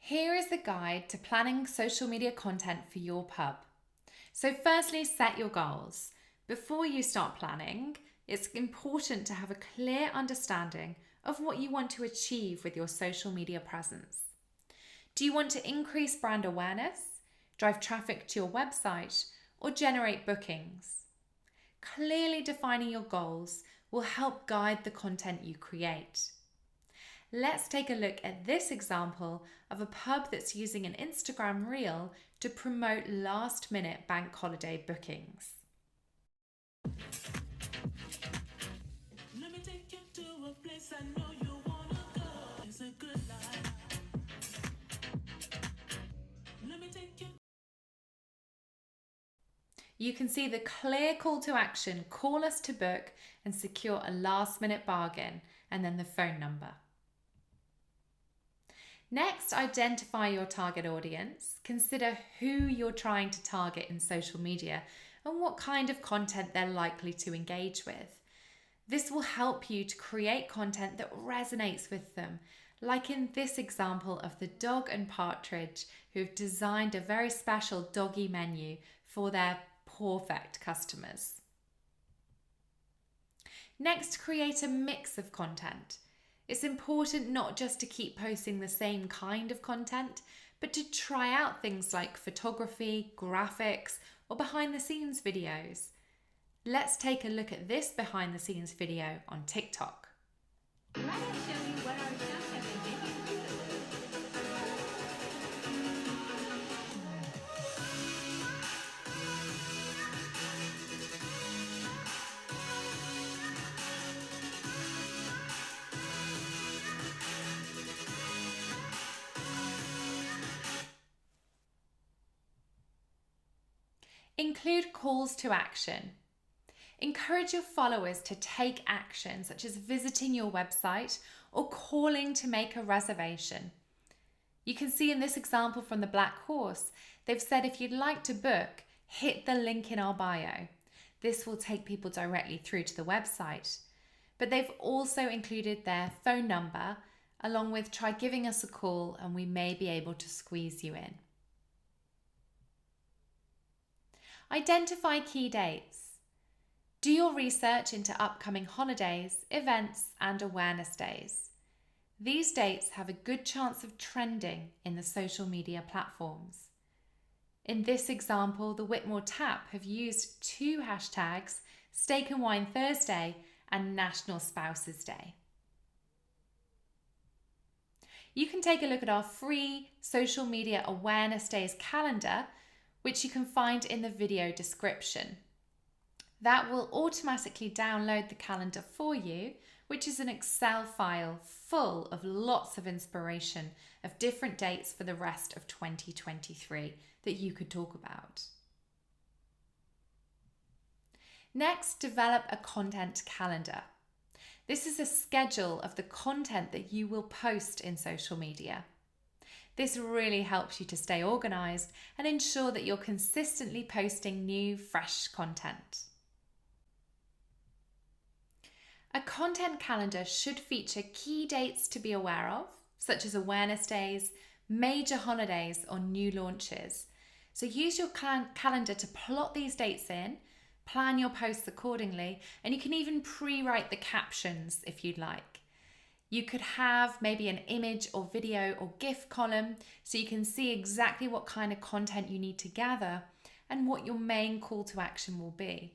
Here is the guide to planning social media content for your pub. So firstly, set your goals. Before you start planning, it's important to have a clear understanding of what you want to achieve with your social media presence. Do you want to increase brand awareness, drive traffic to your website, or generate bookings? Clearly defining your goals will help guide the content you create. Let's take a look at this example of a pub that's using an Instagram reel to promote last-minute bank holiday bookings. Let me take you to a place I know you wanna go. It's a good life. Let me take you. You can see the clear call to action: call us to book and secure a last-minute bargain, and then the phone number. Next, identify your target audience. Consider who you're trying to target in social media and what kind of content they're likely to engage with. This will help you to create content that resonates with them, like in this example of the Dog and Partridge, who've designed a very special doggy menu for their perfect customers. Next, create a mix of content. It's important not just to keep posting the same kind of content, but to try out things like photography, graphics, or behind the scenes videos. Let's take a look at this behind the scenes video on TikTok. Let us show you what our chefs have been making. Include calls to action. Encourage your followers to take action, such as visiting your website or calling to make a reservation. You can see in this example from the Black Horse, they've said if you'd like to book, hit the link in our bio. This will take people directly through to the website. But they've also included their phone number, along with try giving us a call and we may be able to squeeze you in. Identify key dates. Do your research into upcoming holidays, events, and awareness days. These dates have a good chance of trending in the social media platforms. In this example, the Whitmore Tap have used two hashtags, Steak and Wine Thursday and National Spouses Day. You can take a look at our free social media awareness days calendar, which you can find in the video description. That will automatically download the calendar for you, which is an Excel file full of lots of inspiration of different dates for the rest of 2023 that you could talk about. Next, develop a content calendar. This is a schedule of the content that you will post in social media. This really helps you to stay organized and ensure that you're consistently posting new, fresh content. A content calendar should feature key dates to be aware of, such as awareness days, major holidays, or new launches. So use your calendar to plot these dates in, plan your posts accordingly, and you can even pre-write the captions if you'd like. You could have maybe an image or video or GIF column so you can see exactly what kind of content you need to gather and what your main call to action will be.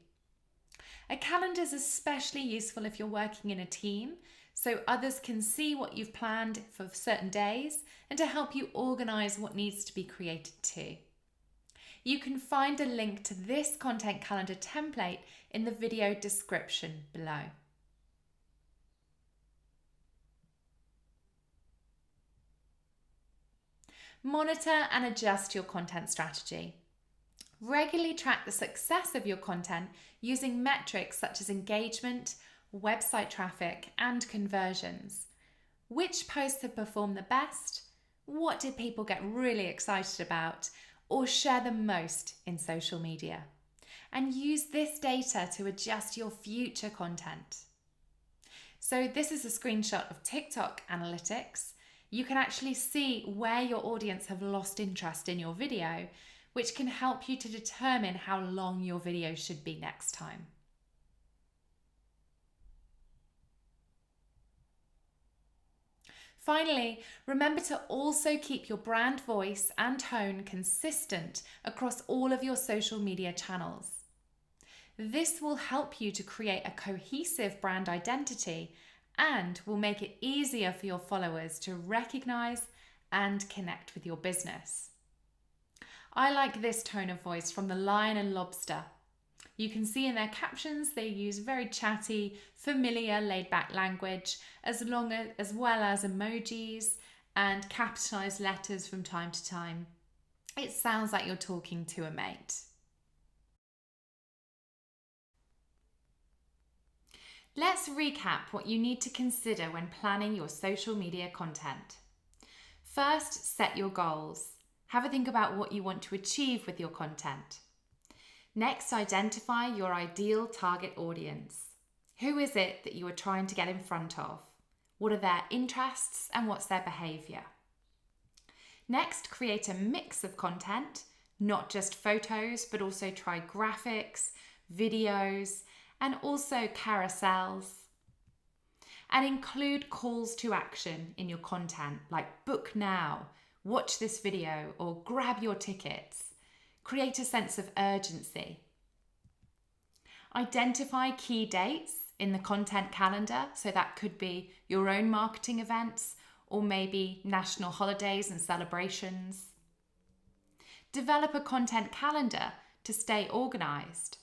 A calendar is especially useful if you're working in a team, so others can see what you've planned for certain days and to help you organize what needs to be created too. You can find a link to this content calendar template in the video description below. Monitor and adjust your content strategy. Regularly track the success of your content using metrics such as engagement, website traffic, and conversions. Which posts have performed the best? What did people get really excited about or share the most in social media? And use this data to adjust your future content. So this is a screenshot of TikTok analytics. you can actually see where your audience have lost interest in your video, which can help you to determine how long your video should be next time. Finally, remember to also keep your brand voice and tone consistent across all of your social media channels. This will help you to create a cohesive brand identity and will make it easier for your followers to recognize and connect with your business. I like this tone of voice from The Lion and Lobster. You can see in their captions they use very chatty, familiar, laid-back language, as well as emojis and capitalized letters from time to time. It sounds like you're talking to a mate. Let's recap what you need to consider when planning your social media content. First, set your goals. Have a think about what you want to achieve with your content. Next, identify your ideal target audience. Who is it that you are trying to get in front of? What are their interests and what's their behavior? Next, create a mix of content, not just photos, but also try graphics, videos, and also carousels. And include calls to action in your content, like book now, watch this video, or grab your tickets. Create a sense of urgency. Identify key dates in the content calendar, so that could be your own marketing events or maybe national holidays and celebrations. Develop a content calendar to stay organized.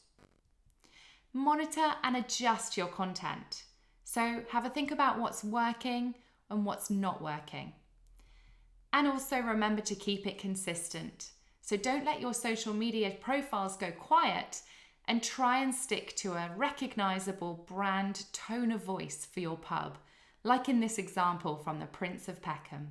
Monitor and adjust your content. So have a think about what's working and what's not working. And also remember to keep it consistent. So don't let your social media profiles go quiet and try and stick to a recognizable brand tone of voice for your pub, like in this example from the Prince of Peckham.